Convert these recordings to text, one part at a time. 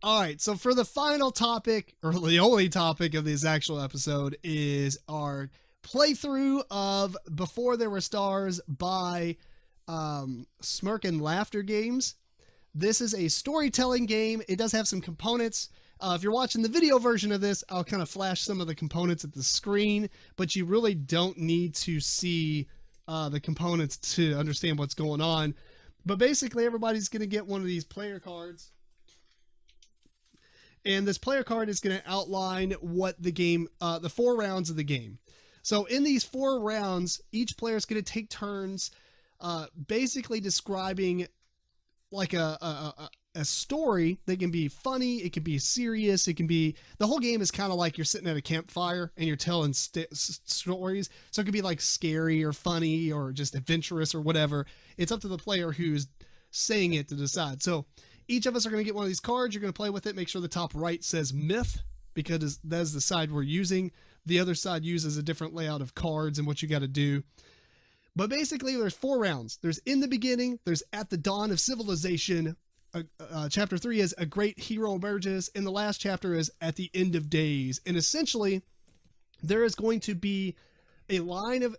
All right, so for the final topic, or the only topic of this actual episode, is our playthrough of Before There Were Stars by Smirk and Laughter Games. This is a storytelling game. It does have some components. If you're watching the video version of this, I'll kind of flash some of the components at the screen, but you really don't need to see the components to understand what's going on. But basically, everybody's going to get one of these player cards. And this player card is going to outline what the game, the 4 rounds of the game. So in these 4 rounds, each player is going to take turns basically describing like a story that can be funny, it can be serious, it can be, the whole game is kind of like you're sitting at a campfire and you're telling stories. So it could be like scary or funny or just adventurous or whatever. It's up to the player who's saying it to decide. So each of us are going to get one of these cards. You're going to play with it. Make sure the top right says myth, because that's the side we're using. The other side uses a different layout of cards and what you got to do. But basically, there's 4 rounds. There's in the beginning. There's at the dawn of civilization. Chapter 3 is a great hero emerges. And the last chapter is at the end of days. And essentially, there is going to be a line of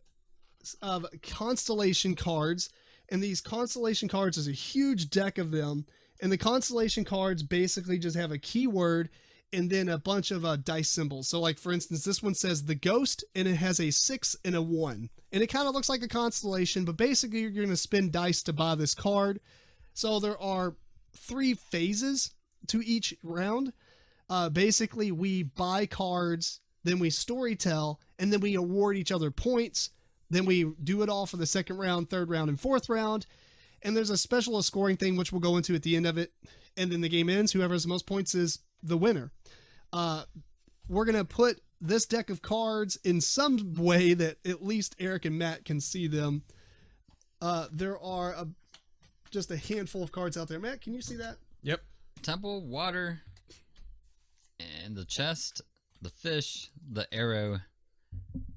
constellation cards. And these constellation cards is a huge deck of them. And the constellation cards basically just have a keyword and then a bunch of dice symbols. So like, for instance, this one says the ghost, and it has a 6 and a 1. And it kind of looks like a constellation, but basically you're going to spin dice to buy this card. So there are 3 phases to each round. Basically, we buy cards, then we storytell, and then we award each other points. Then we do it all for the 2nd round, 3rd round, and 4th round. And there's a specialist scoring thing, which we'll go into at the end of it. And then the game ends. Whoever has the most points is the winner. We're going to put this deck of cards in some way that at least Eric and Matt can see them. There are just a handful of cards out there. Matt, can you see that? Yep. Temple, water, and the chest, the fish, the arrow,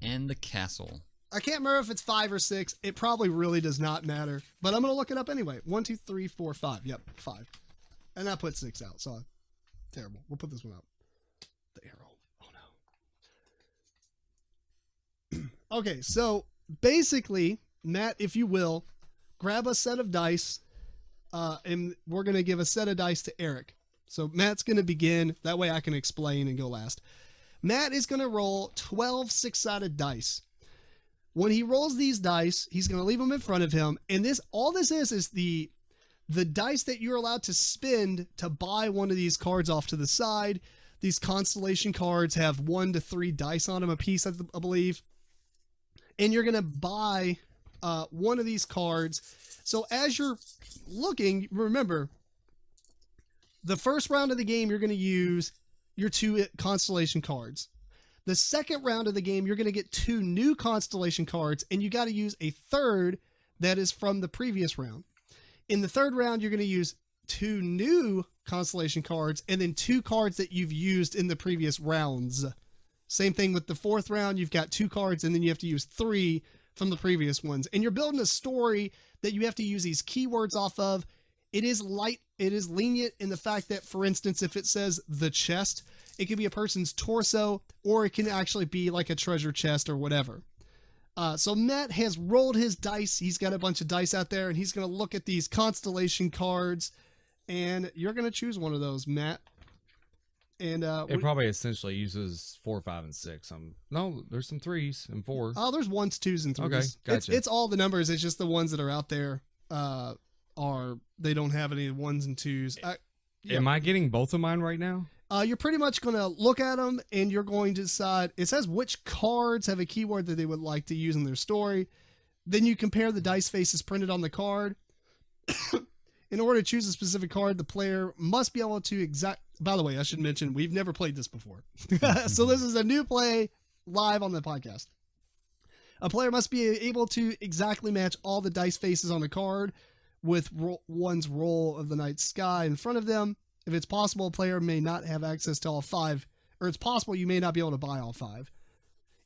and the castle. I can't remember if it's 5 or 6. It probably really does not matter, but I'm going to look it up anyway. 1, 2, 3, 4, 5. Yep, 5. And I put 6 out, so terrible. We'll put this one out. The arrow. Oh no. Okay, so basically, Matt, if you will, grab a set of dice, and we're going to give a set of dice to Eric. So Matt's going to begin. That way I can explain and go last. Matt is going to roll 12 6-sided dice. When he rolls these dice, he's going to leave them in front of him. And all this is the dice that you're allowed to spend to buy one of these cards off to the side. These constellation cards have 1 to 3 dice on them a piece, I believe. And you're going to buy one of these cards. So as you're looking, remember, the first round of the game, you're going to use your 2 constellation cards. The 2nd round of the game, you're going to get 2 new constellation cards, and you got to use a 3rd that is from the previous round. In the 3rd round, you're going to use 2 new constellation cards, and then 2 cards that you've used in the previous rounds. Same thing with the 4th round. You've got 2 cards, and then you have to use 3 from the previous ones. And you're building a story that you have to use these keywords off of. It is lenient in the fact that, for instance, if it says the chest, it could be a person's torso, or it can actually be like a treasure chest or whatever. So Matt has rolled his dice. He's got a bunch of dice out there, and he's going to look at these constellation cards, and you're going to choose one of those, Matt. And it probably essentially uses 4, 5, and 6. No, there's some 3s and 4. Oh, there's 1s, 2s, and 3s. Okay, gotcha. It's all the numbers. It's just the ones that are out there they don't have any 1s and 2s. Am I getting both of mine right now? You're pretty much going to look at them, and you're going to decide. It says which cards have a keyword that they would like to use in their story. Then you compare the dice faces printed on the card. In order to choose a specific card, the player must be able to By the way, I should mention, we've never played this before. So this is a new play live on the podcast. A player must be able to exactly match all the dice faces on the card with one's roll of the night sky in front of them. If it's possible, a player may not have access to all 5, or it's possible you may not be able to buy all 5.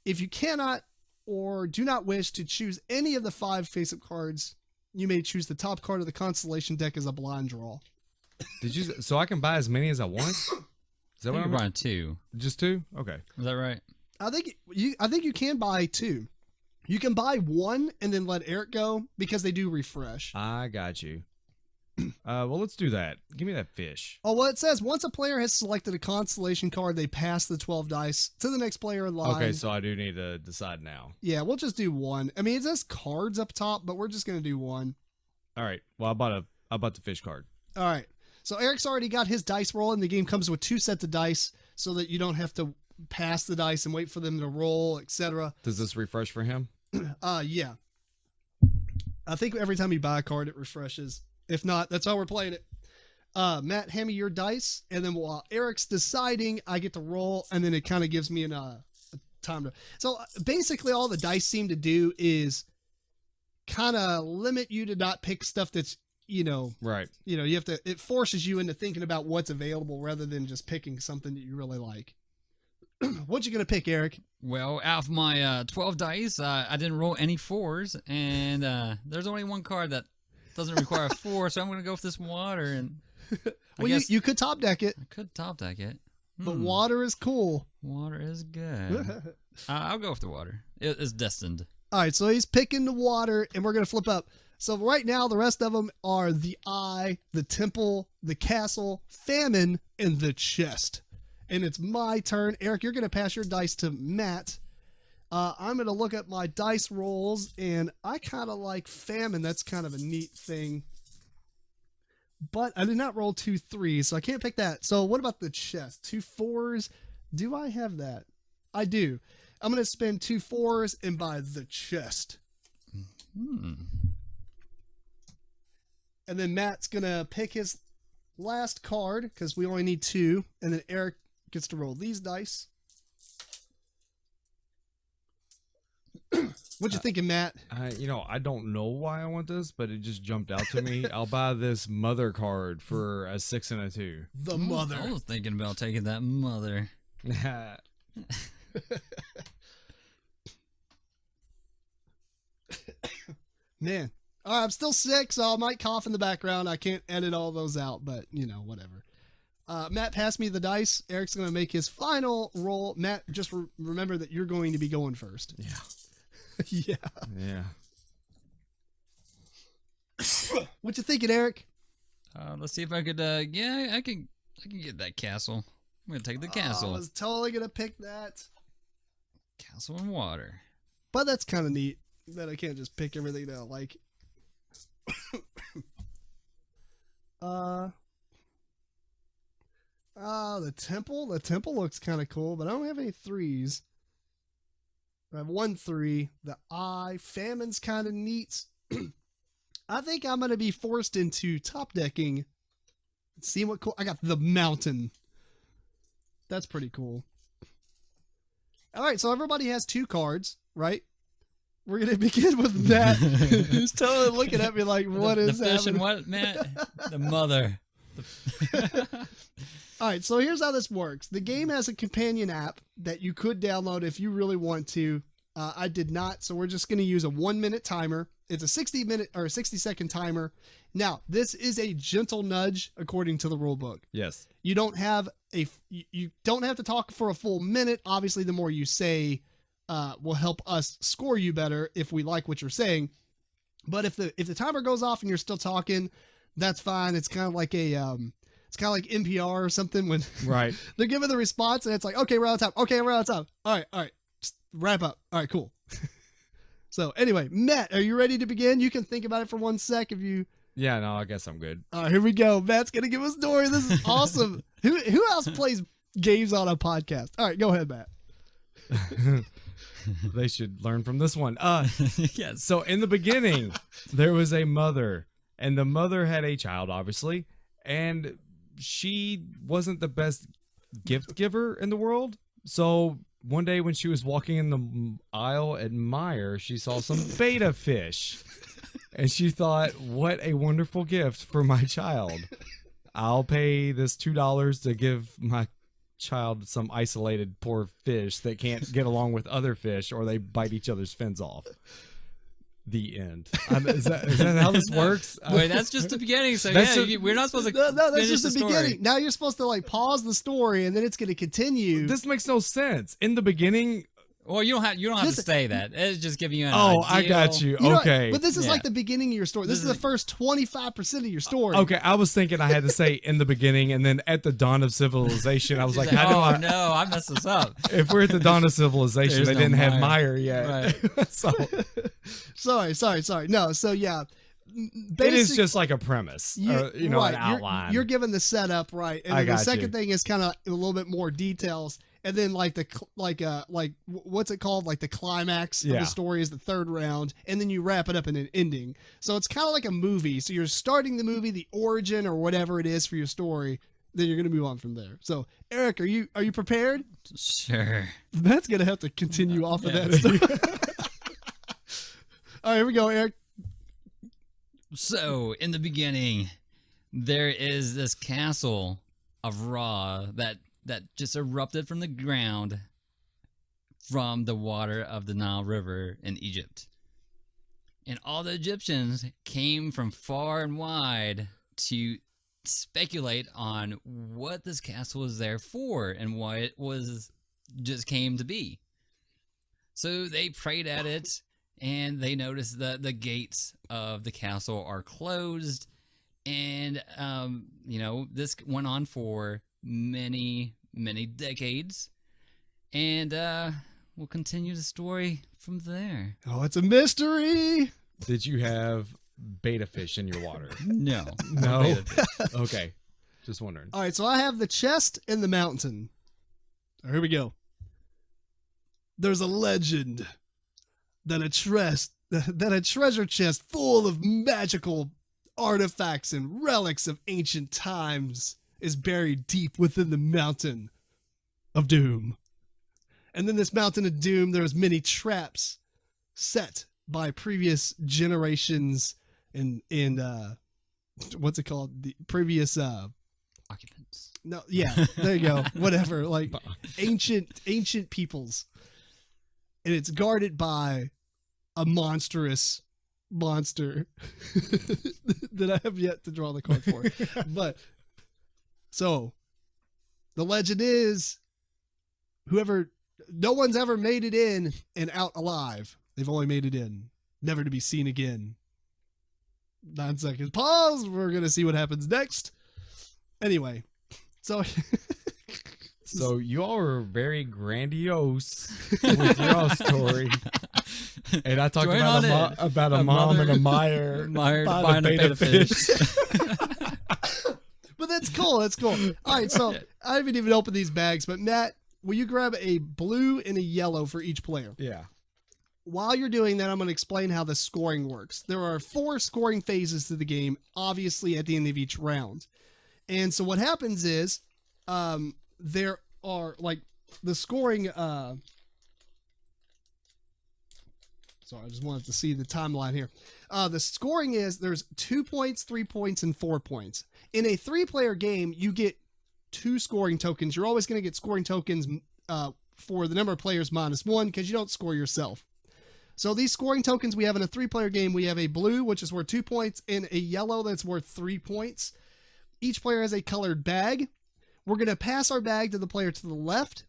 If you cannot or do not wish to choose any of the 5 face-up cards, you may choose the top card of the constellation deck as a blind draw. Did you? So I can buy as many as I want. Is that what You're I'm buying 2. Just 2? Okay. Is that right? I think you can buy 2. You can buy 1 and then let Eric go because they do refresh. I got you. Well, let's do that. Give me that fish. Oh, well, it says once a player has selected a constellation card, they pass the 12 dice to the next player in line. Okay, so I do need to decide now. Yeah, we'll just do 1. I mean, it says cards up top, but we're just going to do 1. All right. Well, I bought the fish card. All right. So Eric's already got his dice roll, and the game comes with 2 sets of dice so that you don't have to pass the dice and wait for them to roll, etc. Does this refresh for him? Yeah. I think every time you buy a card, it refreshes. If not, that's how we're playing it. Matt, hand me your dice, and then while Eric's deciding, I get to roll, and then it kind of gives me a time to. So basically, all the dice seem to do is kind of limit you to not pick stuff that's Right. you have to. It forces you into thinking about what's available rather than just picking something that you really like. What you gonna pick, Eric? Well, out of my 12 dice, I didn't roll any 4s, and there's only one card that doesn't require a 4, so I'm going to go with this water. And Well, you could top deck it, I could top deck it. but water is cool. Water is good. I'll go with the water. It's destined. All right, so he's picking the water, and we're gonna flip up. So right now, the rest of them are the eye, the temple, the castle, famine, and the chest. And it's my turn. Eric, you're gonna pass your dice to Matt. I'm going to look at my dice rolls, and I kind of like famine. That's kind of a neat thing. But I did not roll 2 3s, so I can't pick that. So what about the chest? 2 4s. Do I have that? I do. I'm going to spend 2 4s and buy the chest. And then Matt's going to pick his last card, because we only need 2. And then Eric gets to roll these dice. What you thinking, Matt? I don't know why I want this, but it just jumped out to me. I'll buy this mother card for a 6 and a 2. The mother. I was thinking about taking that mother. Man. All right, I'm still sick, so I might cough in the background. I can't edit all those out, but, whatever. Matt, pass me the dice. Eric's going to make his final roll. Matt, just remember that you're going to be going first. Yeah. Yeah. What you thinking, Eric? Let's see if I could. Yeah, I can get that castle. I'm gonna take the castle. I was totally gonna pick that. Castle and water. But that's kind of neat that I can't just pick everything that I like. The temple. The temple looks kind of cool, but I don't have any 3s. I have 1 3. The eye. Famine's kind of neat. I think I'm going to be forced into top decking. See what cool. I got the mountain. That's pretty cool. All right, so everybody has 2 cards, right? We're going to begin with Matt. Who's totally looking at me like, what is the fish happening? and what, Matt? The mother. All right, so here's how this works. The game has a companion app that you could download if you really want to. I did not, so we're just going to use a 1-minute timer. It's a 60-minute or a 60-second timer. Now, this is a gentle nudge according to the rule book. Yes. You don't have to talk for a full minute. Obviously, the more you say will help us score you better if we like what you're saying. But if the timer goes off and you're still talking, that's fine. It's kind of like it's kind of like NPR or something when Right. they're giving the response and it's like, okay, we're out of time. Okay, we're out of time. All right. Just wrap up. All right, cool. So anyway, Matt, are you ready to begin? You can think about it for 1 sec if you. Yeah, no, I guess I'm good. All right, here we go. Matt's going to give us a story. This is awesome. Who else plays games on a podcast? All right, go ahead, Matt. They should learn from this one. Yes. So in the beginning, there was a mother, and the mother had a child, obviously, and she wasn't the best gift giver in the world. So one day when she was walking in the aisle at Meijer, she saw some beta fish, and she thought, what a wonderful gift for my child. I'll pay this $2 to give my child some isolated poor fish that can't get along with other fish or they bite each other's fins off. the end. Is that how this works? Wait, that's just the beginning. So we're not supposed to. No, that's finish just the story. beginning. Now you're supposed to like pause the story, and then it's going to continue. This makes no sense. In the beginning. Well, you don't have to say that. It's just giving you an Oh, idea. I got you. You know, Okay. but this is Yeah. like the beginning of your story. This is the first 25% of your story. Okay, I was thinking I had to say in the beginning, and then at the dawn of civilization, I was like, how do I? No, I messed this up. If we're at the dawn of civilization, There's they no didn't have Meyer. Meyer yet. Right. So Sorry. No, so yeah. it is just like a premise, right, an outline. You're given the setup, right? And I then the got second you. thing is kind of a little bit more details. And then like what's it called? Like the climax of Yeah. the story is the third round, and then you wrap it up in an ending. So it's kind of like a movie. So you're starting the movie, the origin or whatever it is for your story. Then you're gonna move on from there. So Eric, are you prepared? Sure. Matt's gonna have to continue off of that stuff. All right, here we go, Eric. So, in the beginning, there is this castle of Ra that just erupted from the ground from the water of the Nile River in Egypt. And all the Egyptians came from far and wide to speculate on what this castle was there for and why it was just came to be. So they prayed at it, and they noticed that the gates of the castle are closed. And, this went on for many, many decades. And we'll continue the story from there. Oh, it's a mystery. Did you have beta fish in your water? No. No. Okay, just wondering. All right, so I have the chest and the mountain. All right, here we go. There's a legend that a treasure chest full of magical artifacts and relics of ancient times is buried deep within the mountain of doom. And in this mountain of doom, there's many traps set by previous generations and what's it called? The previous Occupants. no, yeah, there you go. Whatever, like ancient peoples. And it's guarded by a monstrous monster that I have yet to draw the card for. But so the legend is no one's ever made it in and out alive. They've only made it in, never to be seen again. 9 seconds. Pause. We're going to see what happens next. Anyway, so So you all were very grandiose with your story. And I talked Join about on about a A mom mother- and a Meyer buying a beta fish. but that's cool. That's cool. All right, so I haven't even opened these bags, but Matt, will you grab a blue and a yellow for each player? Yeah. While you're doing that, I'm going to explain how the scoring works. There are 4 scoring phases to the game, obviously at the end of each round. And so what happens is there are like the scoring. Sorry, I just wanted to see the timeline here. The scoring is there's 2 points, 3 points, and 4 points. In a 3-player game, you get 2 scoring tokens. You're always going to get scoring tokens for the number of players -1 because you don't score yourself. So these scoring tokens we have in a 3-player game, we have a blue, which is worth 2 points, and a yellow that's worth 3 points. Each player has a colored bag. We're going to pass our bag to the player to the left.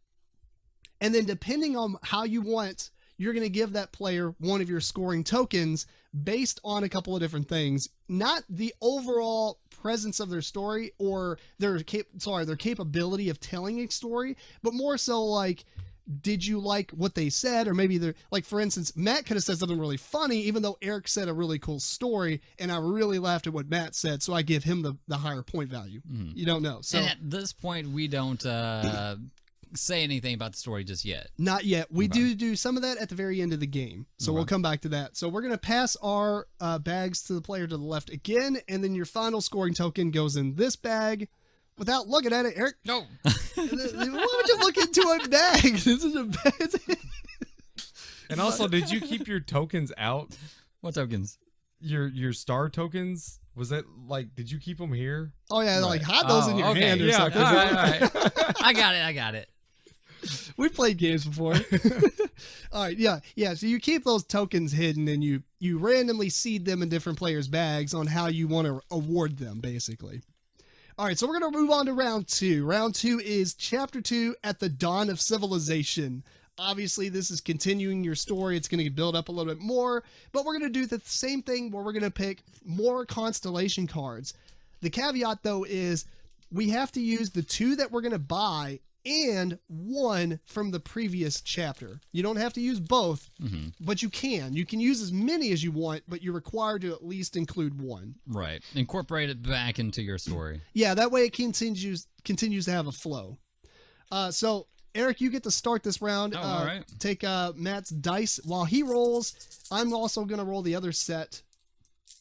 And then depending on how you want, you're going to give that player one of your scoring tokens based on a couple of different things. Not the overall presence of their story or their capability of telling a story, but more so like, did you like what they said? Or maybe they're like, for instance, Matt could have said something really funny, even though Eric said a really cool story. And I really laughed at what Matt said. So I give him the higher point value. You don't know. So And at this point, we don't say anything about the story just yet. not yet. We do some of that at the very end of the game. So we'll come back to that. So we're going to pass our bags to the player to the left again. And then your final scoring token goes in this bag. Without looking at it, Eric. No. Why would you look into a bag? This is a bag. And also, did you keep your tokens out? What tokens? Your star tokens? Was that like, did you keep them here? Oh, yeah. Like hide those in your okay. hand or Yeah, something. All right. I got it. We've played games before. All right, yeah. So you keep those tokens hidden, and you randomly seed them in different players' bags on how you want to award them, basically. All right, so we're going to move on to round 2. Round 2 is Chapter 2 at the Dawn of Civilization. Obviously, this is continuing your story. It's going to build up a little bit more, but we're going to do the same thing where we're going to pick more constellation cards. The caveat, though, is we have to use the 2 that we're going to buy and 1 from the previous chapter. You don't have to use both, but you can. You can use as many as you want, but you're required to at least include 1. Right. Incorporate it back into your story. Yeah, that way it continues to have a flow. So, Eric, you get to start this round. All right. Take Matt's dice. While he rolls, I'm also going to roll the other set.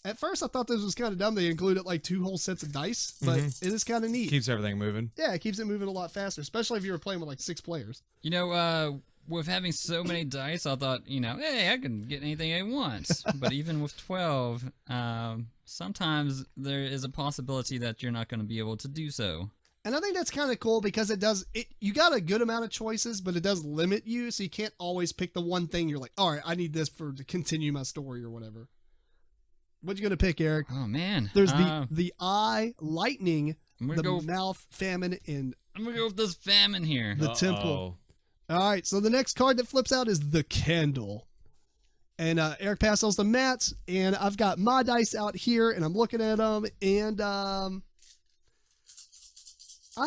At first, I thought this was kind of dumb. They included like 2 whole sets of dice, but it is kind of neat. Keeps everything moving. Yeah, it keeps it moving a lot faster, especially if you were playing with like 6 players. You know, with having so many dice, I thought, hey, I can get anything I want. But even with 12, sometimes there is a possibility that you're not going to be able to do so. And I think that's kind of cool because you got a good amount of choices, but it does limit you, so you can't always pick the one thing you're like, all right, I need this to continue my story or whatever. What you gonna pick, Eric? Oh man, there's the eye, lightning, the mouth, famine, and I'm gonna go with this famine here. The temple. All right, so the next card that flips out is the candle, and Eric passed those to Matt, and I've got my dice out here, and I'm looking at them, and I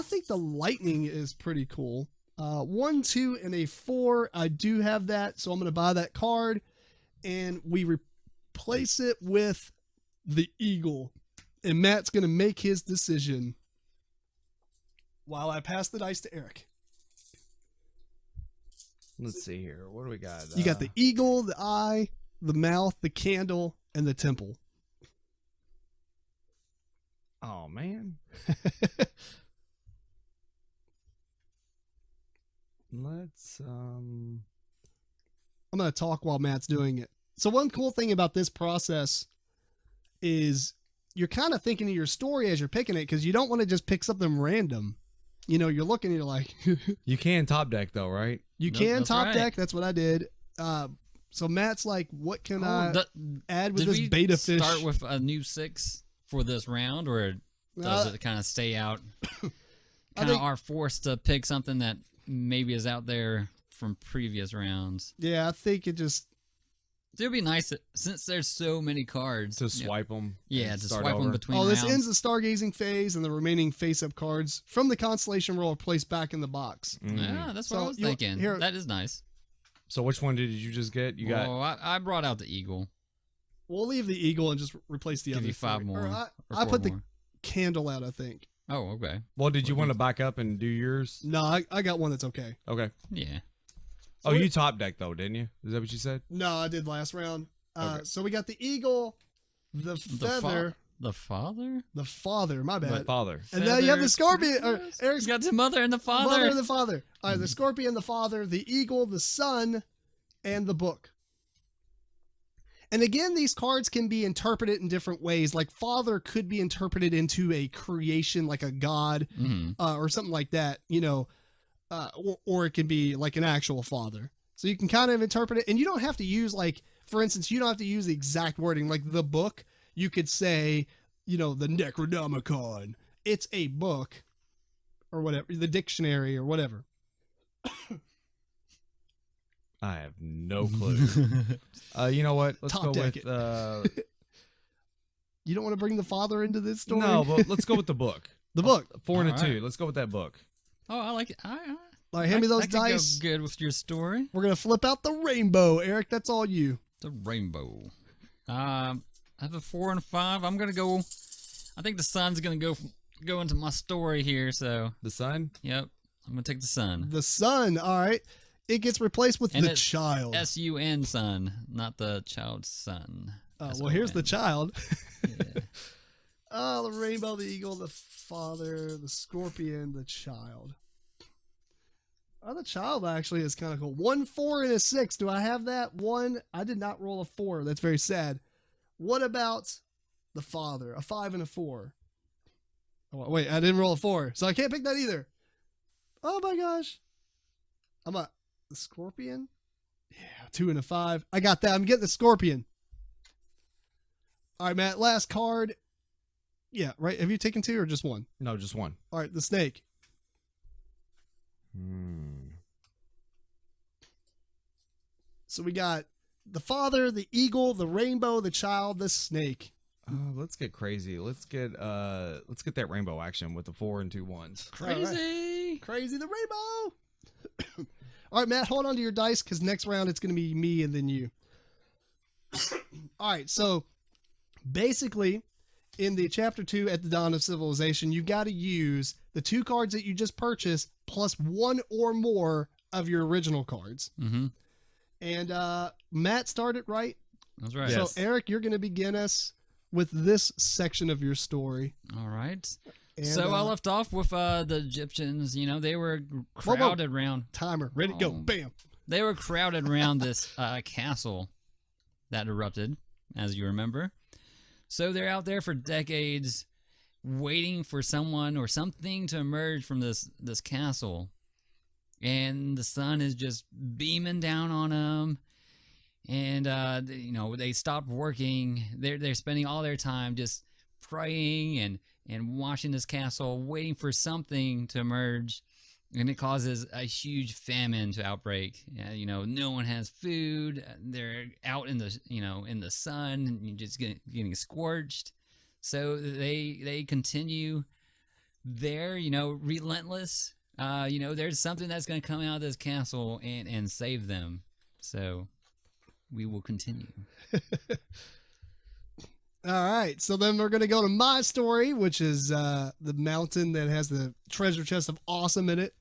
think the lightning is pretty cool. 1, 2, and a 4. I do have that, so I'm gonna buy that card, and we replace it with the eagle, and Matt's going to make his decision while I pass the dice to Eric. Let's see here. What do we got? You got the eagle, the eye, the mouth, the candle, and the temple. Oh, man. Let's, I'm going to talk while Matt's doing it. So one cool thing about this process is you're kind of thinking of your story as you're picking it, because you don't want to just pick something random. You're looking and you're like... You can top deck, though, right? You can top deck. That's what I did. So Matt's like, what can I add with this beta fish? Did we start with a new 6 for this round, or does it kind of stay out? Kind of are forced to pick something that maybe is out there from previous rounds. Yeah, I think it just... It would be nice since there's so many cards to swipe them. Yeah, to swipe them between rounds. This ends the stargazing phase, and the remaining face-up cards from the constellation roll are placed back in the box. Yeah, that's what I was thinking. That is nice. So which one did you just get? You got. Oh, I brought out the eagle. We'll leave the eagle and just replace the other. Give you 5 more. I put the candle out, I think. Oh, okay. Well, did you want to back up and do yours? No, I got one that's okay. Okay. Yeah. So you top decked though, didn't you? Is that what you said? No, I did last round. So we got the eagle, the feather, the father, my bad, the father, and now you have the scorpion. Eric's got the mother and the father. Mother and the father. All right, the scorpion, the father, the eagle, the sun, and the book. And again, these cards can be interpreted in different ways. Like father could be interpreted into a creation, like a god, or something like that. Or it can be like an actual father. So you can kind of interpret it, and you don't have to use, like, for instance, you don't have to use the exact wording. Like the book, you could say, the Necronomicon. It's a book, or whatever, the dictionary or whatever. I have no clue. You know what? Let's go with... You don't want to bring the father into this story? No, but let's go with the book. The book. 4 and a 2. Let's go with that book. Oh, I like it. All right, hand me those dice. Go good with your story. We're going to flip out the rainbow. Eric, that's all you. The rainbow. I have a 4 and a 5. I'm going to go... I think the sun's going to go into my story here, so... The sun? Yep. I'm going to take the sun. The sun. All right. It gets replaced with the child. S-U-N son, not the child's son. Oh, well, here's the child. Yeah. Oh, the rainbow, the eagle, the father, the scorpion, the child. Oh, the child actually is kind of cool. 1, 4, and a 6. Do I have that? 1. I did not roll a 4. That's very sad. What about the father? A 5 and a 4. Oh, wait, I didn't roll a 4, so I can't pick that either. Oh my gosh. the scorpion. Yeah, 2 and a 5. I got that. I'm getting the scorpion. All right, Matt. Last card. Yeah, right. Have you taken 2 or just 1? No, just 1. All right, the snake. So we got the father, the eagle, the rainbow, the child, the snake. Let's get crazy. Let's get that rainbow action with the 4 and 2 1s. Crazy. Crazy the rainbow. All right, Matt, hold on to your dice because next round it's going to be me and then you. All right, so basically in the chapter 2 at the dawn of civilization, you've got to use the 2 cards that you just purchased plus 1 or more of your original cards. Mm-hmm. And Matt started, right? That's right. Yes. So Eric, you're going to begin us with this section of your story. All right. And, So I left off with the Egyptians. You know, they were crowded around. Timer, ready to go. Bam. They were crowded around this castle that erupted, as you remember. So they're out there for decades, waiting for someone or something to emerge from this castle, and the sun is just beaming down on them. And you know, they stopped working. They're spending all their time just praying and watching this castle, waiting for something to emerge, and it causes a huge famine to outbreak. You know, no one has food. They're out in the sun, and just getting scorched. So they continue. They're relentless. There's something that's going to come out of this castle and save them. So we will continue. All right, so then we're going to go to my story, which is the mountain that has the treasure chest of awesome in it.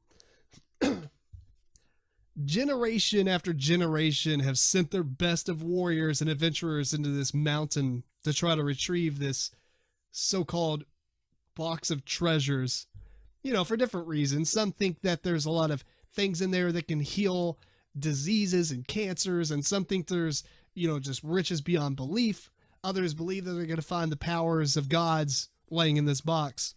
Generation after generation have sent their best of warriors and adventurers into this mountain to try to retrieve this so-called box of treasures, for different reasons. Some think that there's a lot of things in there that can heal diseases and cancers, and some think there's, just riches beyond belief. Others believe that they're going to find the powers of gods laying in this box.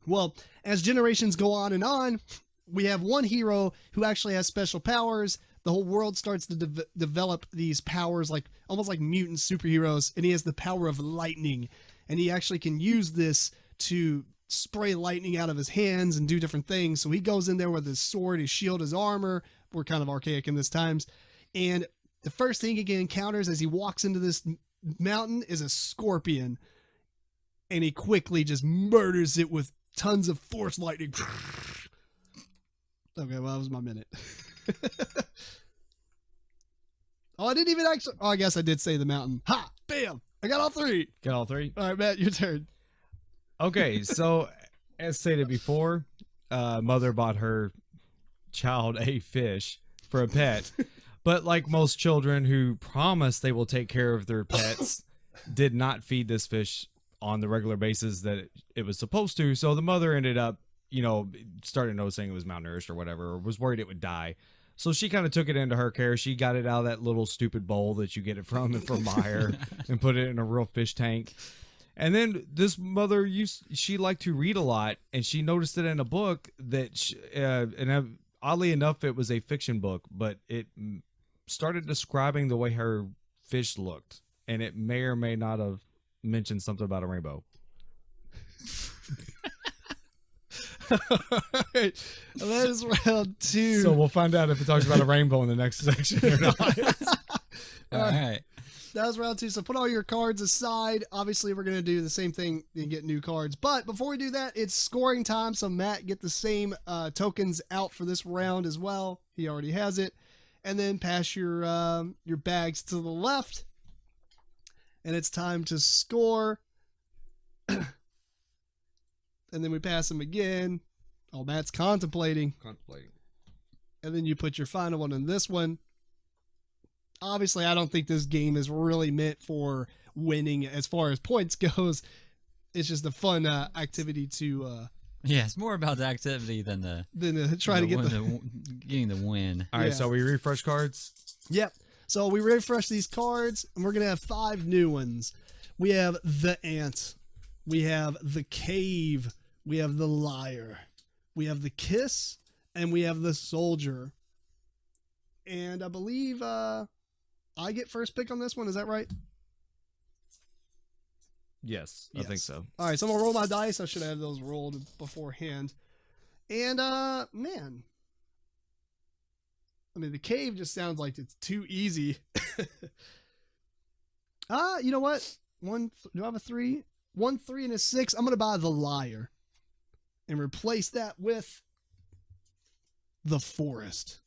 Well, as generations go on, we have one hero who actually has special powers. The whole world starts to develop these powers, almost like mutant superheroes, and he has the power of lightning, and he actually can use this to spray lightning out of his hands and do different things. So he goes in there with his sword, his shield, his armor. We're kind of archaic in this times. And the first thing he encounters as he walks into this mountain is a scorpion, and he quickly just murders it with tons of force lightning. Okay, well, that was my minute. I didn't even actually... I guess I did say the mountain. Ha! Bam! I got all 3. Got all 3? All right, Matt, your turn. Okay, so as stated before, mother bought her child a fish for a pet. But like most children who promise they will take care of their pets, did not feed this fish on the regular basis that it was supposed to. So the mother ended up, started noticing it was malnourished or whatever, or was worried it would die. So she kind of took it into her care. She got it out of that little stupid bowl that you get it from Meyer and put it in a real fish tank. And then this mother she liked to read a lot, and she noticed it in a book that, oddly enough, it was a fiction book, but it started describing the way her fish looked, and it may or may not have mentioned something about a rainbow. Alright, that is round 2. So we'll find out if it talks about a rainbow in the next section or not. All right. That was round 2. So put all your cards aside. Obviously, we're going to do the same thing and get new cards. But before we do that, it's scoring time. So Matt, get the same tokens out for this round as well. He already has it. And then pass your bags to the left. And it's time to score. And then we pass them again. Oh, Matt's contemplating. And then you put your final one in this one. Obviously, I don't think this game is really meant for winning as far as points goes. It's just a fun activity to... yeah, it's more about the activity than try to get getting the win. All right, so we refresh cards. Yep. So we refresh these cards, and we're going to have 5 new ones. We have the ant. We have the cave. We have the liar. We have the kiss, and we have the soldier. And I believe I get first pick on this one. Is that right? Yes, I think so. All right, so I'm going to roll my dice. I should have those rolled beforehand. And, man. I mean, the cave just sounds like it's too easy. You know what? Do I have a 3? 1, 3, and a 6. I'm going to buy the liar and replace that with the forest.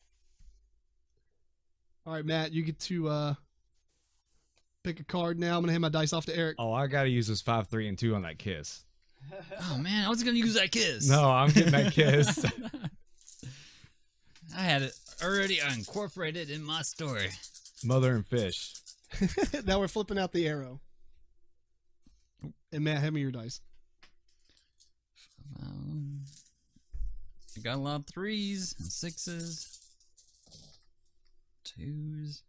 All right, Matt, you get to pick a card now. I'm going to hand my dice off to Eric. Oh, I got to use this 5, 3, and 2 on that kiss. Oh, man, I was going to use that kiss. No, I'm getting that kiss. I had it already incorporated in my story. Mother and fish. Now we're flipping out the arrow. And Matt, hand me your dice. I got a lot of 3s and 6s. 2s.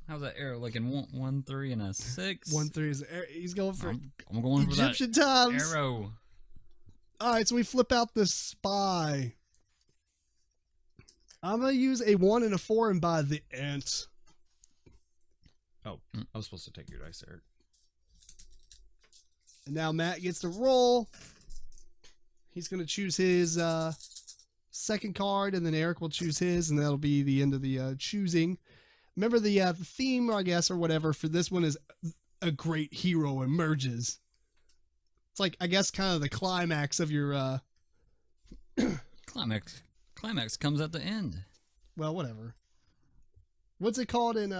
How's that arrow looking? 1, 3, and a 6. 1, 3 is he's going for I'm going for Egyptian that times. arrow. All right, so we flip out the spy. I'm gonna use a 1 and a 4 and buy the ant. Oh, I was supposed to take your dice, Eric. And now Matt gets to roll. He's gonna choose his second card, and then Eric will choose his, and that'll be the end of the choosing. Remember the theme, I guess, or whatever for this one is a great hero emerges. It's like, I guess, kind of the climax of your Climax comes at the end. well, whatever. What's it called in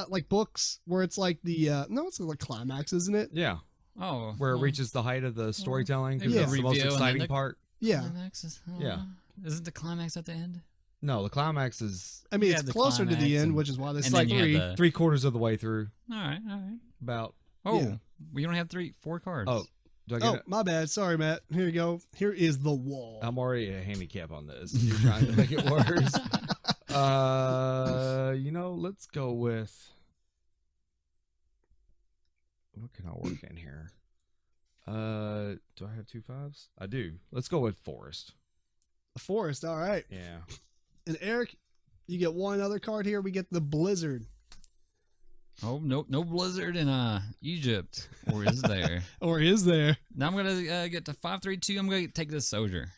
like books where it's like the no, it's like climax, isn't it? Yeah, Oh, where it reaches the height of the storytelling. maybe Because the that's the most reveal and then exciting the- part. Yeah. Climax is, Yeah. Isn't the climax at the end? No, the climax is I mean, Yeah, it's the closer to the climax end, and- which is why this is and like then you have 3. the- 3/4 of the way through. All right. About. Oh, Yeah. we don't have 4 cards. Oh, do I get Oh, it? my bad. Sorry, Matt. Here you go. Here is the wall. I'm already a handicap on this. You're trying to make it worse. Let's go with. What can I work in here? Do I have 2 5s? I do. Let's go with forest. The forest. All right. Yeah. And Eric, you get one other card here. We get the blizzard. Oh, no blizzard in Egypt, or is there? Or is there? Now I'm gonna get to 5, 3, 2. I'm gonna take this soldier.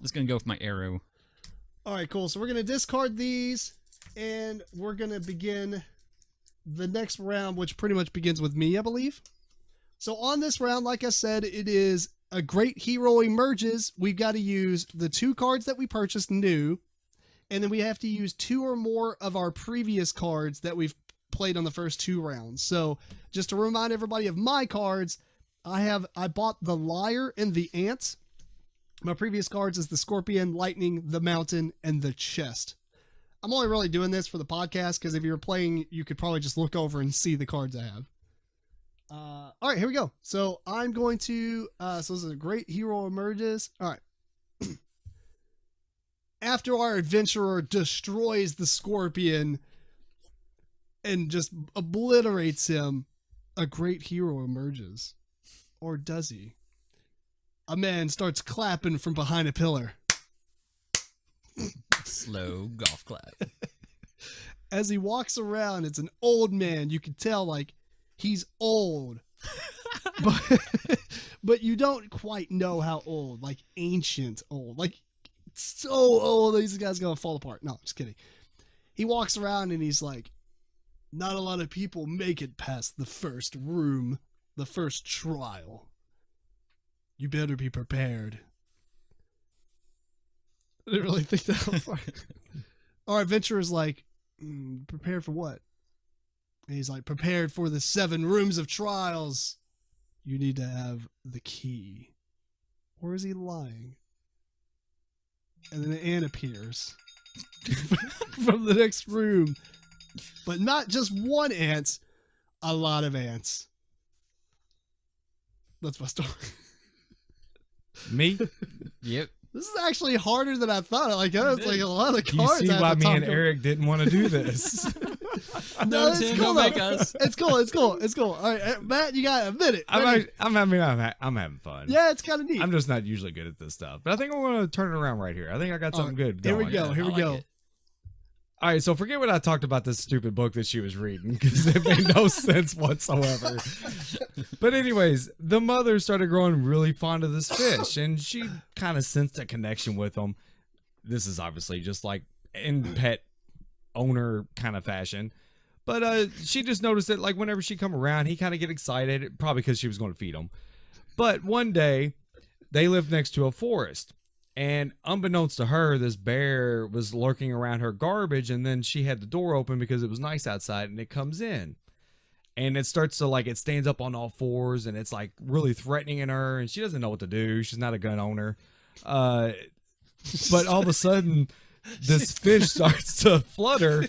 Just gonna go with my arrow. All right, cool. So we're going to discard these, and we're going to begin the next round, which pretty much begins with me, I believe. So on this round, like I said, it is a great hero emerges. We've got to use the 2 cards that we purchased new, and then we have to use 2 or more of our previous cards that we've played on the first 2 rounds. So just to remind everybody of my cards, I bought the liar and the ant. My previous cards is the scorpion, lightning, the mountain, and the chest. I'm only really doing this for the podcast because if you were playing, you could probably just look over and see the cards I have. All right, here we go. So I'm going to, so this is a great hero emerges. All right. After our adventurer destroys the scorpion and just obliterates him, a great hero emerges. Or does he? A man starts clapping from behind a pillar. Slow golf clap. As he walks around, it's an old man. You can tell, like, he's old. but you don't quite know how old. Like, ancient old. Like, so old that these guys going to fall apart. No, just kidding. He walks around and he's like, not a lot of people make it past the first room, the first trial. You better be prepared. I didn't really think that far. Our adventurer's like, prepared for what? And he's like, prepared for the 7 rooms of trials. You need to have the key. Or is he lying? And then an ant appears from the next room. But not just one ant, a lot of ants. That's my story. Me? Yep. This is actually harder than I thought. Like, it's like a lot of You cards. see I have why to me talk and about. Eric didn't want to do this. No, it's Tim, cool. don't make us. It's cool. It's cool. It's cool. All right, Matt, you got a minute. Ready? I'm having fun. Yeah, it's kind of neat. I'm just not usually good at this stuff, but I think I'm going to turn it around right here. I think I got something good Here going. we go. Here we I like go. it. All right, so forget what I talked about this stupid book that she was reading because it made no sense whatsoever. But anyways, the mother started growing really fond of this fish, and she kind of sensed a connection with him. This is obviously just like in pet owner kind of fashion. But she just noticed that like whenever she come around, he kind of get excited, probably because she was going to feed him. But one day, they lived next to a forest. And unbeknownst to her, this bear was lurking around her garbage, and then she had the door open because it was nice outside, and it comes in. And it starts to, like, it stands up on all fours, and it's, like, really threatening in her, and she doesn't know what to do. She's not a gun owner. But all of a sudden, this fish starts to flutter,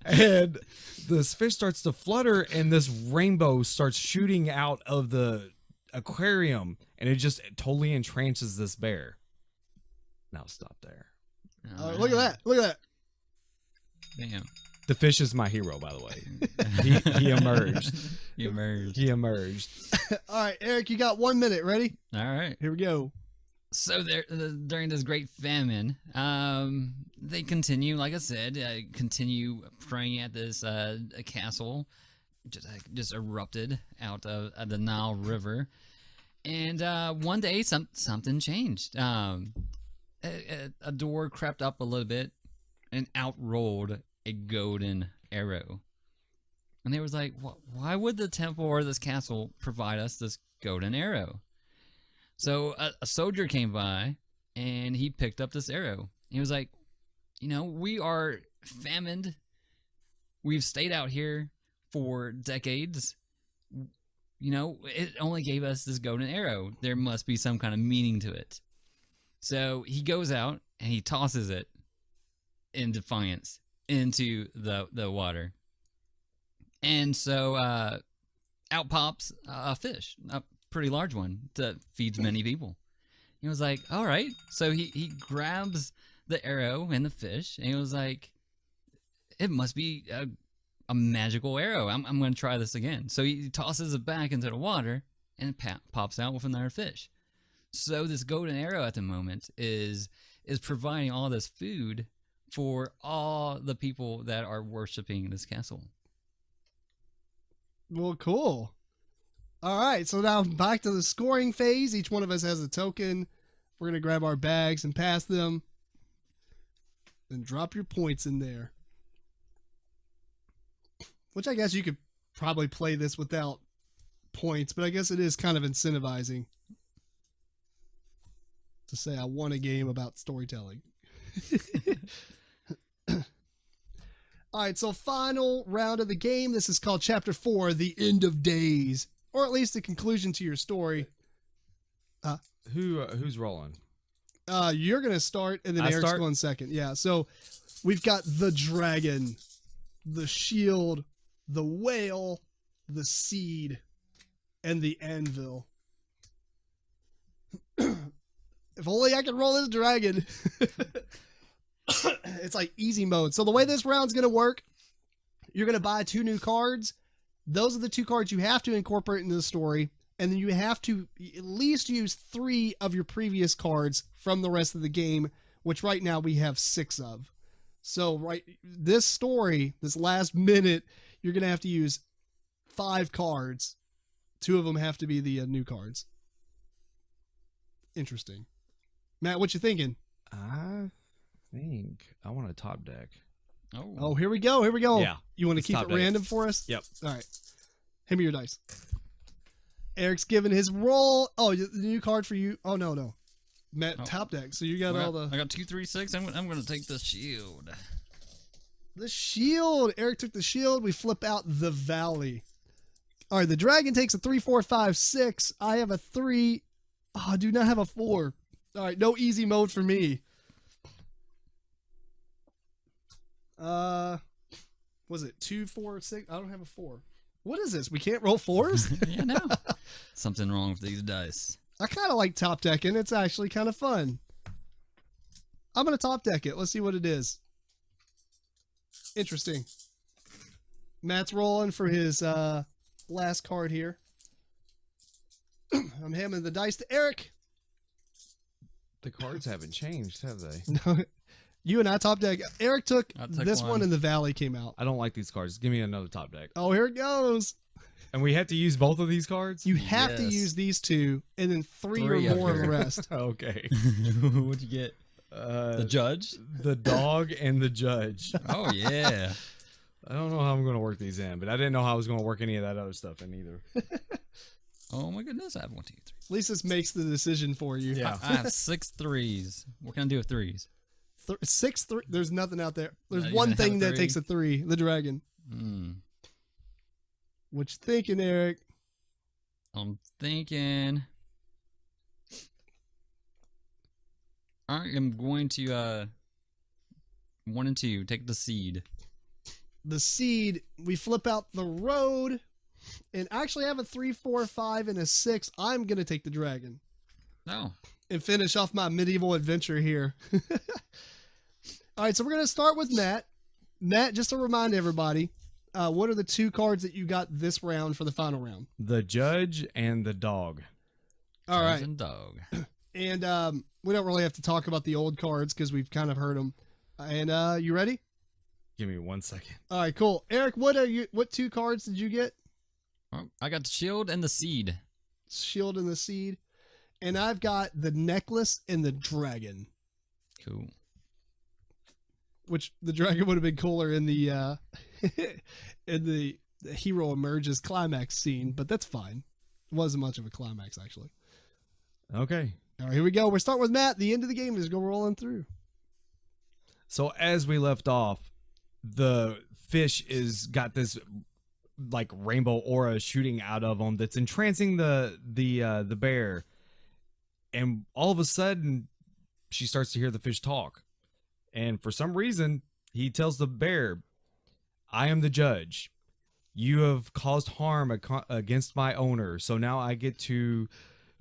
and this rainbow starts shooting out of the aquarium, and it just totally entrances this bear. Now stop there. All right, look at that. Look at that. Damn. The fish is my hero, by the way. He emerged. You emerged. He emerged. All right, Eric, you got 1 minute. Ready? All right. Here we go. So there, during this great famine, they continue, like I said, continue praying at this castle, just erupted out of the Nile River, and one day something changed. A door crept up a little bit, and out rolled a golden arrow. And they was like, why would the temple or this castle provide us this golden arrow? So a soldier came by, and he picked up this arrow. He was like, we are famined. We've stayed out here for decades. It only gave us this golden arrow. There must be some kind of meaning to it. So he goes out, and he tosses it in defiance into the water. And so out pops a fish, a pretty large one that feeds many people. He was like, all right. So he grabs the arrow and the fish, and he was like, it must be a magical arrow. I'm going to try this again. So he tosses it back into the water, and it pops out with another fish. So this golden arrow at the moment is providing all this food for all the people that are worshiping this castle. Well, cool. All right, so now back to the scoring phase. Each one of us has a token. We're going to grab our bags and pass them. And drop your points in there. Which I guess you could probably play this without points, but I guess it is kind of incentivizing to say I won a game about storytelling. All right, so final round of the game. This is called Chapter 4, The End of Days, or at least the conclusion to your story. Who's rolling? You're going to start, and then Eric's going second. Yeah, so we've got the dragon, the shield, the whale, the seed, and the anvil. If only I could roll this dragon. It's like easy mode. So the way this round's going to work, you're going to buy 2 new cards. Those are the 2 cards you have to incorporate into the story. And then you have to at least use 3 of your previous cards from the rest of the game, which right now we have 6 of. So this story, this last minute, you're going to have to use 5 cards. 2 of them have to be the new cards. Interesting. Matt, what you thinking? I think I want a top deck. Oh, here we go. Here we go. Yeah. You want to keep it random for us? Yep. All right. Hand me your dice. Eric's giving his roll. Oh, the new card for you. Oh, no. Matt, top deck. So you got all the... I got 2, 3, 6. I'm going to take the shield. The shield. Eric took the shield. We flip out the valley. All right, the dragon takes a 3, 4, 5, 6. I have a 3. Oh, I do not have a 4. All right, no easy mode for me. Was it 2, 4, 6? I don't have a 4. What is this? We can't roll 4s? Yeah, no. Something wrong with these dice. I kind of like top decking. It's actually kind of fun. I'm going to top deck it. Let's see what it is. Interesting. Matt's rolling for his last card here. I'm handing the dice to Eric. The cards haven't changed, have they? No, you and I top deck. Eric took I took this one and the Valley came out. I don't like these cards. Give me another top deck. Oh, here it goes. And we have to use both of these cards? You have to Yes. use these two and then three Three or up more of the here. rest. Okay. What'd you get? The judge? The dog and the judge. Oh, yeah. I don't know how I'm going to work these in, but I didn't know how I was going to work any of that other stuff in either. Oh, my goodness. I have 1, 2, 3. At least this makes the decision for you. Yeah. I have 6 threes. What can I do with threes? 6 3. There's nothing out there. There's Not one even have thing a that three? takes a 3. The dragon. What you thinking, Eric? I'm thinking I am going to 1 and 2 take the seed. The seed. We flip out the road, and actually have a 3, 4, 5, and a 6. I'm gonna take the dragon No. and finish off my medieval adventure here. All right, so we're gonna start with Matt. Matt, just to remind everybody, what are the 2 cards that you got this round for the final round? The judge and the dog. All right, And dog. and we don't really have to talk about the old cards because we've kind of heard them. And you ready? Give me 1 second. All right, cool. Eric, what 2 cards did you get? Oh, I got the shield and the seed. Shield and the seed. And I've got the necklace and the dragon, Cool. which the dragon would have been cooler in the in the hero emerges climax scene, but that's fine. It wasn't much of a climax, actually. Okay. All right, here we go. We're starting with Matt. The end of the game is go rolling through. So as we left off, the fish is got this like rainbow aura shooting out of him that's entrancing the bear, and all of a sudden she starts to hear the fish talk, and for some reason he tells the bear, "I am the judge. You have caused harm against my owner, so now I get to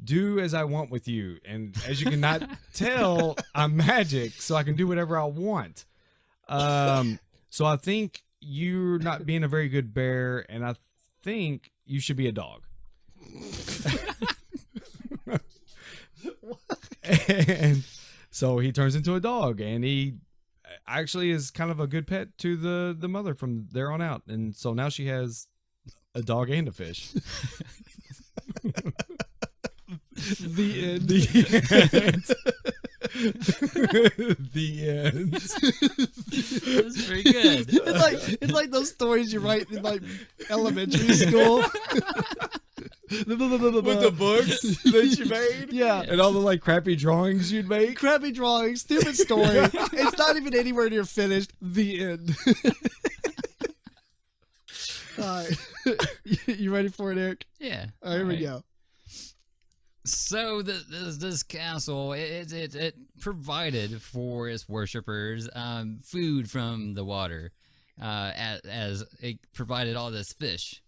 do as I want with you. And as you cannot tell, I'm magic, so I can do whatever I want. So I think you're not being a very good bear, and I think you should be a dog." And so he turns into a dog, and he actually is kind of a good pet to the mother from there on out. And so now she has a dog and a fish. The end. The end. That's pretty good. It's like those stories you write in like elementary school. With the books that you made? Yeah. And all the like crappy drawings you'd make? Crappy drawing, stupid story. It's not even anywhere near finished. The end. All right. You ready for it, Eric? Yeah. All right, here we Alright. go. So this castle, it provided for its worshippers food from the water, as it provided all this fish.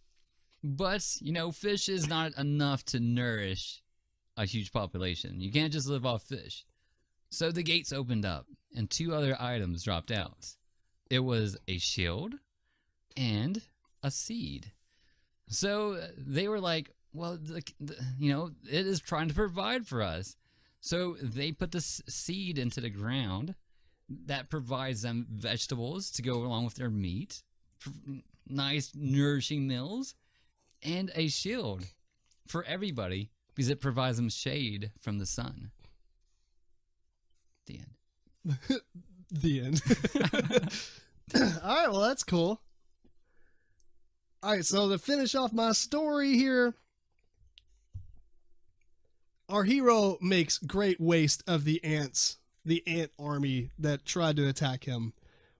But, you know, fish is not enough to nourish a huge population. You can't just live off fish. So the gates opened up, and 2 other items dropped out. It was a shield and a seed. So they were like, well, you know, it is trying to provide for us. So they put this seed into the ground that provides them vegetables to go along with their meat, nice nourishing meals, and a shield for everybody because it provides them shade from the sun. The end. The end. All right, well, that's cool. All right, so to finish off my story here, our hero makes great waste of the ants, the ant army that tried to attack him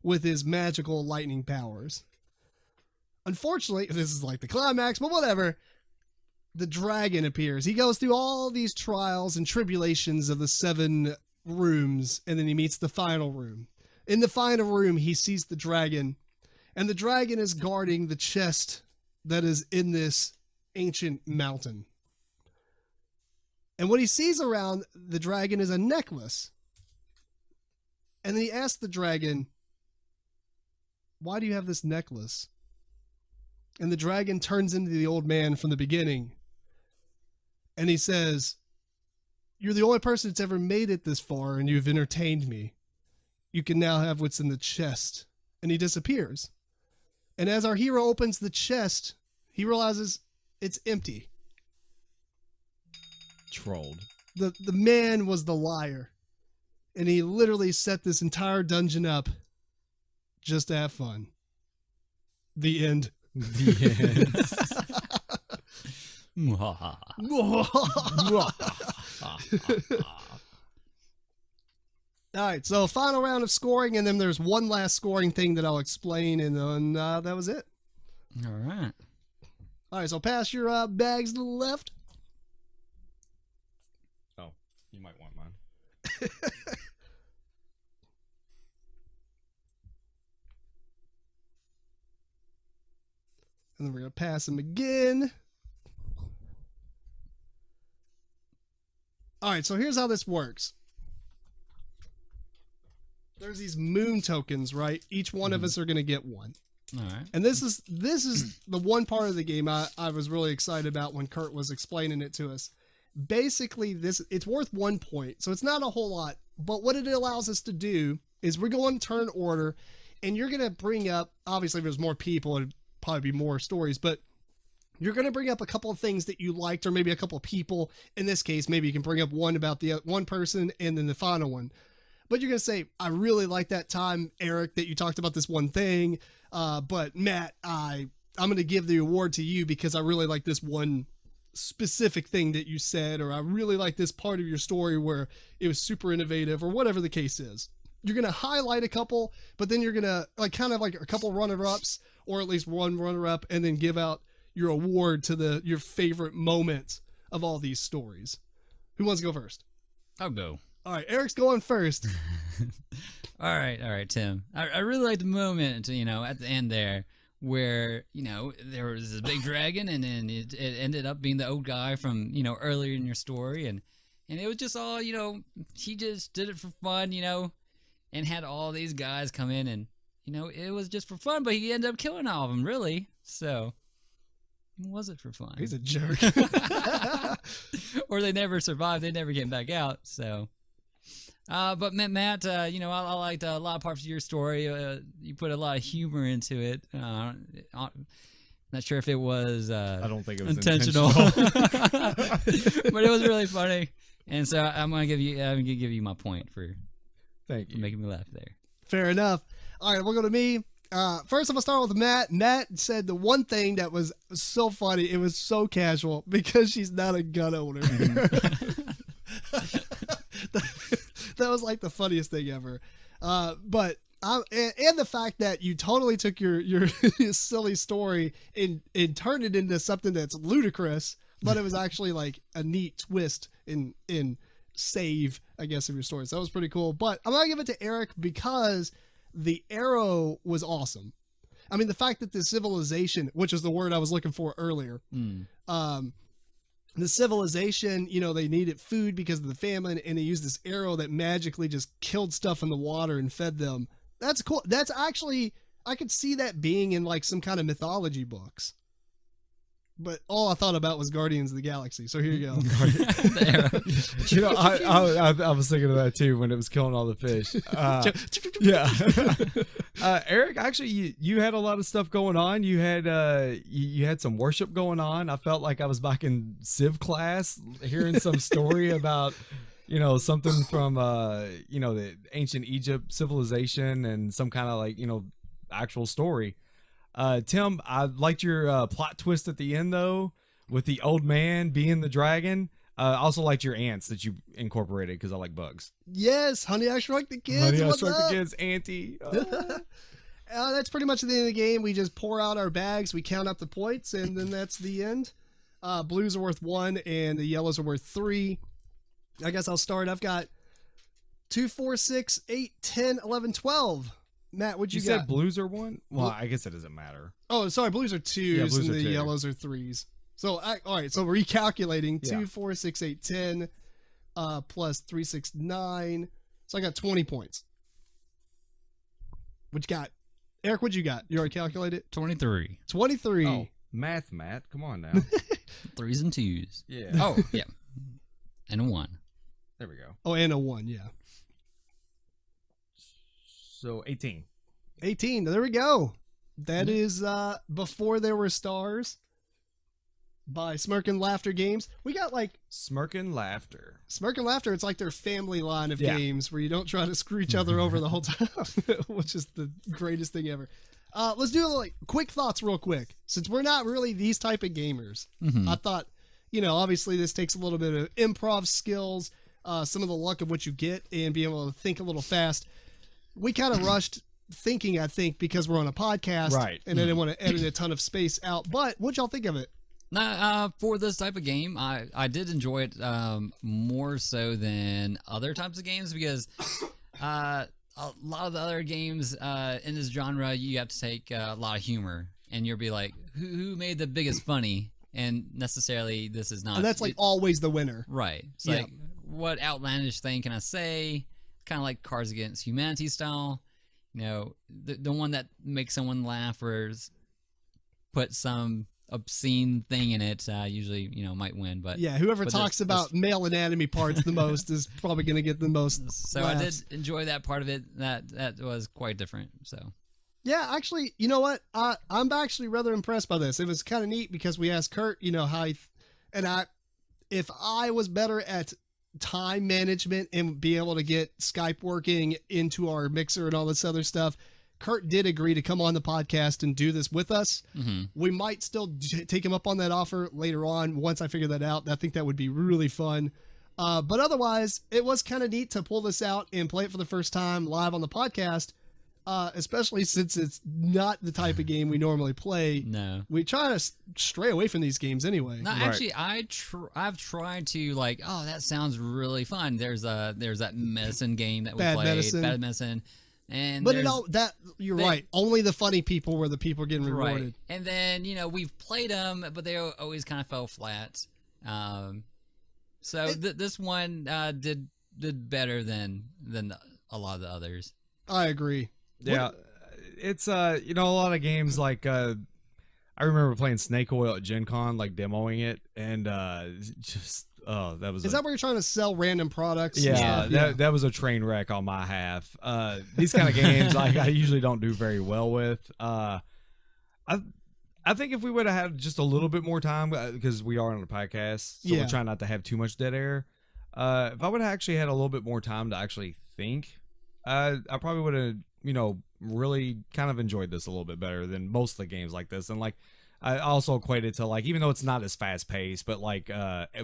with his magical lightning powers. Unfortunately, this is like the climax, but whatever, the dragon appears. He goes through all these trials and tribulations of the 7 rooms, and then he meets the final room. In the final room, he sees the dragon, and the dragon is guarding the chest that is in this ancient mountain. And what he sees around the dragon is a necklace. And then he asks the dragon, "Why do you have this necklace?" And the dragon turns into the old man from the beginning. And he says, "You're the only person that's ever made it this far, and you've entertained me. You can now have what's in the chest." And he disappears. And as our hero opens the chest, he realizes it's empty. Trolled. The man was the liar. And he literally set this entire dungeon up just to have fun. The end. The end. All right, so final round of scoring, and then there's one last scoring thing that I'll explain, and then that was it. All right. All right, so pass your bags to the left. Oh, you might want mine. And then we're going to pass them again. All right, so here's how this works. There's these moon tokens, right? Each one of us are going to get one. All right. And this is the one part of the game I was really excited about when Kurt was explaining it to us. Basically, it's worth 1 point, so it's not a whole lot. But what it allows us to do is we're going turn order, and you're going to bring up, obviously if there's more people, it'd probably be more stories, but you're going to bring up a couple of things that you liked, or maybe a couple of people. In this case, maybe you can bring up one about the one person and then the final one. But you're going to say, "I really like that time, Eric, that you talked about this one thing. But Matt, I'm going to give the award to you because I really like this one specific thing that you said, or I really like this part of your story where it was super innovative," or whatever the case is. You're going to highlight a couple, but then you're going to kind of like a couple runner-ups, or at least one runner-up, and then give out your award to your favorite moment of all these stories. Who wants to go first? I'll go. All right, Eric's going first. All right, Tim. I really like the moment, at the end there, where, there was this big dragon, and then it ended up being the old guy from, earlier in your story, and it was just all, he just did it for fun, and had all these guys come in, and, it was just for fun, but he ended up killing all of them, really. So, was it for fun? He's a jerk. Or they never survived. They never came back out, so... But Matt, I liked a lot of parts of your story. You put a lot of humor into it. Not sure if it was I don't think it was intentional, intentional. but it was really funny. And so I'm gonna give you my point for making me laugh there. Fair enough. All right, we'll go to me. First, I'm gonna start with Matt. Matt said the one thing that was so funny. It was so casual because she's not a gun owner. That was like the funniest thing ever. But the fact that you totally took your silly story and turned it into something that's ludicrous, but it was actually like a neat twist in save, I guess, of your story. So that was pretty cool. But I'm gonna give it to Eric because the arrow was awesome. I mean, the fact that the civilization, which is the word I was looking for earlier, the civilization, they needed food because of the famine, and they used this arrow that magically just killed stuff in the water and fed them. That's cool. That's actually, I could see that being in like some kind of mythology books. But all I thought about was Guardians of the Galaxy. So here you go. I was thinking of that too when it was killing all the fish. Yeah. Eric, actually, you had a lot of stuff going on. You had some worship going on. I felt like I was back in Civ class, hearing some story about, something from, the ancient Egypt civilization and some kind of like, actual story. Tim, I liked your plot twist at the end, though, with the old man being the dragon. I also liked your ants that you incorporated because I like bugs. Yes, Honey, I Shrunk the Kids. Honey, I What's Shrunk up? the Kids, Auntie. Oh. That's pretty much the end of the game. We just pour out our bags, we count up the points, and then that's the end. Blues are worth 1, and the yellows are worth 3. I guess I'll start. I've got 2, 4, 6, 8, 10, 11, 12. Matt, what'd you got? You said blues are 1? Well, I guess it doesn't matter. Oh, sorry. Blues are 2s, blues and are the 2. yellows are 3s. So, all right. So, recalculating. 2, Yeah. 4, 6, 8, 10, plus 3, 6, 9. So, I got 20 points. What you got? Eric, what you got? You already calculated? 23. 23. Oh, math, Matt. Come on now. 3s and 2s. Yeah. Oh, yeah. And a 1. There we go. Oh, and a 1, yeah. So 18. 18. There we go. That is Before There Were Stars by Smirk and Laughter Games. We got like Smirk and Laughter. Smirk and Laughter. It's like their family line of Yeah. games where you don't try to screw each other over the whole time, which is the greatest thing ever. Let's do like quick thoughts real quick. Since we're not really these type of gamers, I thought, obviously this takes a little bit of improv skills, some of the luck of what you get, and being able to think a little fast. We kind of rushed thinking, I think, because we're on a podcast, Right. And I didn't want to edit a ton of space out. But what'd y'all think of it? Now, for this type of game, I did enjoy it more so than other types of games because a lot of the other games in this genre, you have to take a lot of humor, and you'll be like, who made the biggest funny? And necessarily, this is not. And that's like always the winner. Right. It's Yeah. like, what outlandish thing can I say? Kind of like Cards Against Humanity style. The one that makes someone laugh or put some obscene thing in it usually might win. But Yeah, whoever but talks this- about male anatomy parts the most is probably going to get the most so laughs. I did enjoy that part of it. That was quite different. So Yeah, actually, you know what? I'm actually rather impressed by this. It was kind of neat because we asked Kurt, how if I was better at time management and be able to get Skype working into our mixer and all this other stuff, Kurt did agree to come on the podcast and do this with us. We might still take him up on that offer later on once I figure that out. I think that would be really fun. But otherwise, it was kind of neat to pull this out and play it for the first time live on the podcast, especially since it's not the type of game we normally play. no. We try to stray away from these games anyway. No, Right. actually, I've tried to that sounds really fun. There's that medicine game that we Bad played, Medicine. Bad Medicine, and But there's- you're they- right. Only the funny people were the people getting rewarded. right. And then we've played them, but they always kind of fell flat. So this one did better than a lot of the others. I agree. Yeah, it's a lot of games like I remember playing Snake Oil at Gen Con, like demoing it, and that was Is that where you're trying to sell random products? and yeah, stuff? that was a train wreck on my half. These kind of games I usually don't do very well with. I think if we would have had just a little bit more time, because we are on a podcast, so Yeah. we're trying not to have too much dead air. If I would have actually had a little bit more time to actually think, I probably would have, really kind of enjoyed this a little bit better than most of the games like this. And like, I also equate it to like, even though it's not as fast paced, but like,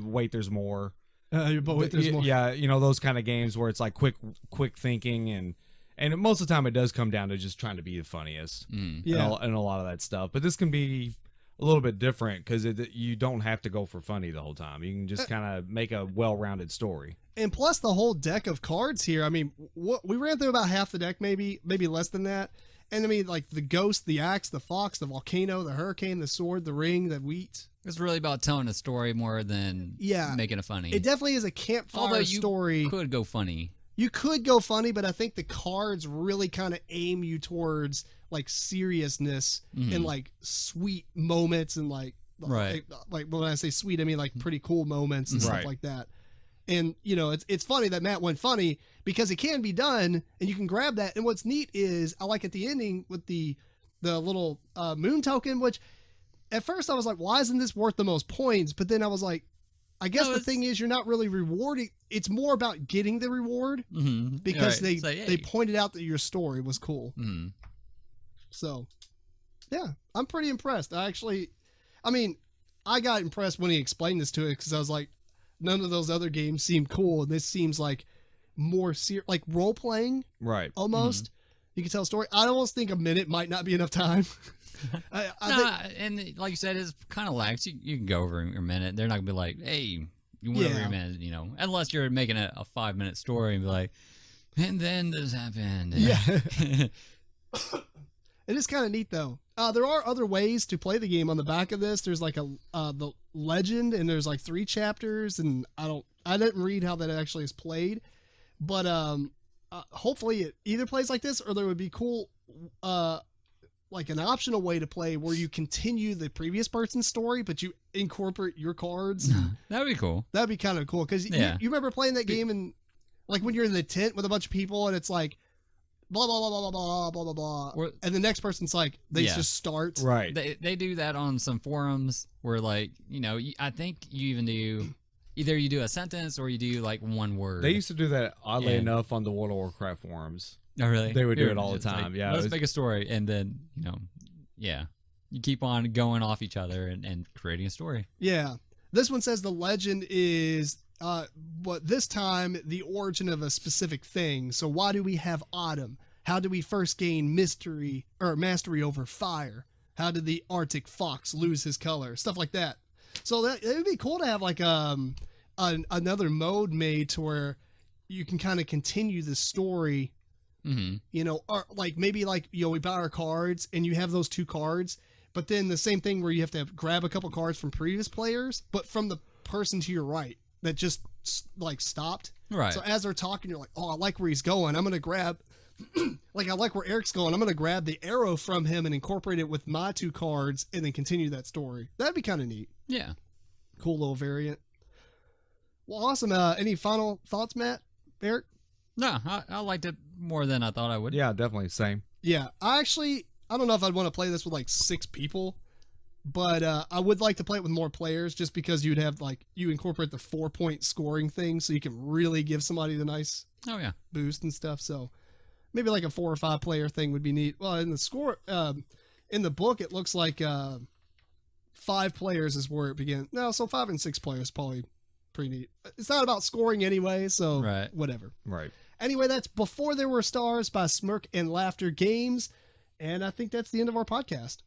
wait, there's more. But wait, there's more. Yeah, those kind of games where it's like quick thinking, and most of the time it does come down to just trying to be the funniest. Yeah. And a lot of that stuff. But this can be a little bit different because you don't have to go for funny the whole time. You can just kind of make a well-rounded story. And plus the whole deck of cards here. I mean, we ran through about half the deck, maybe less than that. And I mean, like the ghost, the axe, the fox, the volcano, the hurricane, the sword, the ring, the wheat. It's really about telling a story more than making it funny. It definitely is a campfire Although you story. could go funny. You could go funny, but I think the cards really kind of aim you towards like seriousness and like sweet moments and like when I say sweet, I mean like pretty cool moments and stuff Right. like that. And it's funny that Matt went funny because it can be done and you can grab that. And what's neat is I like at the ending with the little moon token, which at first I was like, why isn't this worth the most points? But then I was like, I guess the thing is you're not really rewarding. It's more about getting the reward because they pointed out that your story was cool. So yeah, I'm pretty impressed. I got impressed when he explained this to it because I was like, none of those other games seem cool. And this seems like more like role playing Right. almost. You can tell a story. I almost think a minute might not be enough time. I think, and like you said, it's kind of lax. You can go over in a minute. They're not gonna be like, "Hey, you went over your minute," unless you're making a 5-minute story and be like, "And then this happened." Yeah. It is kind of neat though. There are other ways to play the game on the back of this. There's like the legend, and there's like 3 chapters, and I didn't read how that actually is played, but hopefully it either plays like this or there would be cool like an optional way to play where you continue the previous person's story, but you incorporate your cards. That'd be cool. That'd be kind of cool because Yeah. you remember playing that game and like when you're in the tent with a bunch of people and it's like blah blah blah blah blah blah blah blah, Or- and the next person's like they Yeah. just start. Right. They do that on some forums where like I think you even do either you do a sentence or you do like one word. They used to do that oddly Yeah. enough on the World of Warcraft forums. Oh, really? They would do Here, it all the just like, time. Yeah, it Let's was- make a story, and then yeah, you keep on going off each other and creating a story. Yeah. This one says the legend is, but this time the origin of a specific thing. So why do we have autumn? How did we first gain mastery over fire? How did the Arctic fox lose his color? Stuff like that. So it would be cool to have like another mode made to where you can kind of continue the story. Mm-hmm. Or like maybe like we buy our cards and you have those 2 cards, but then the same thing where you have to grab a couple cards from previous players, but from the person to your right that just like stopped. Right. So as they're talking, you're like, oh, I like where he's going. I'm gonna grab, like I like where Eric's going. I'm gonna grab the arrow from him and incorporate it with my 2 cards and then continue that story. That'd be kind of neat. Yeah. Cool little variant. Well, awesome. Any final thoughts, Matt? Eric? No, I liked it more than I thought I would. Yeah, definitely. Same. Yeah, I don't know if I'd want to play this with like 6 people, but I would like to play it with more players just because you'd have like, you incorporate the 4-point scoring thing so you can really give somebody the nice Oh yeah. boost and stuff. So maybe like a 4 or 5 player thing would be neat. Well, in the book, it looks like 5 players is where it begins. No, so 5 and 6 players probably pretty neat. It's not about scoring anyway, so Right. whatever. Right. Anyway, that's Before There Were Stars by Smirk and Laughter Games. And I think that's the end of our podcast.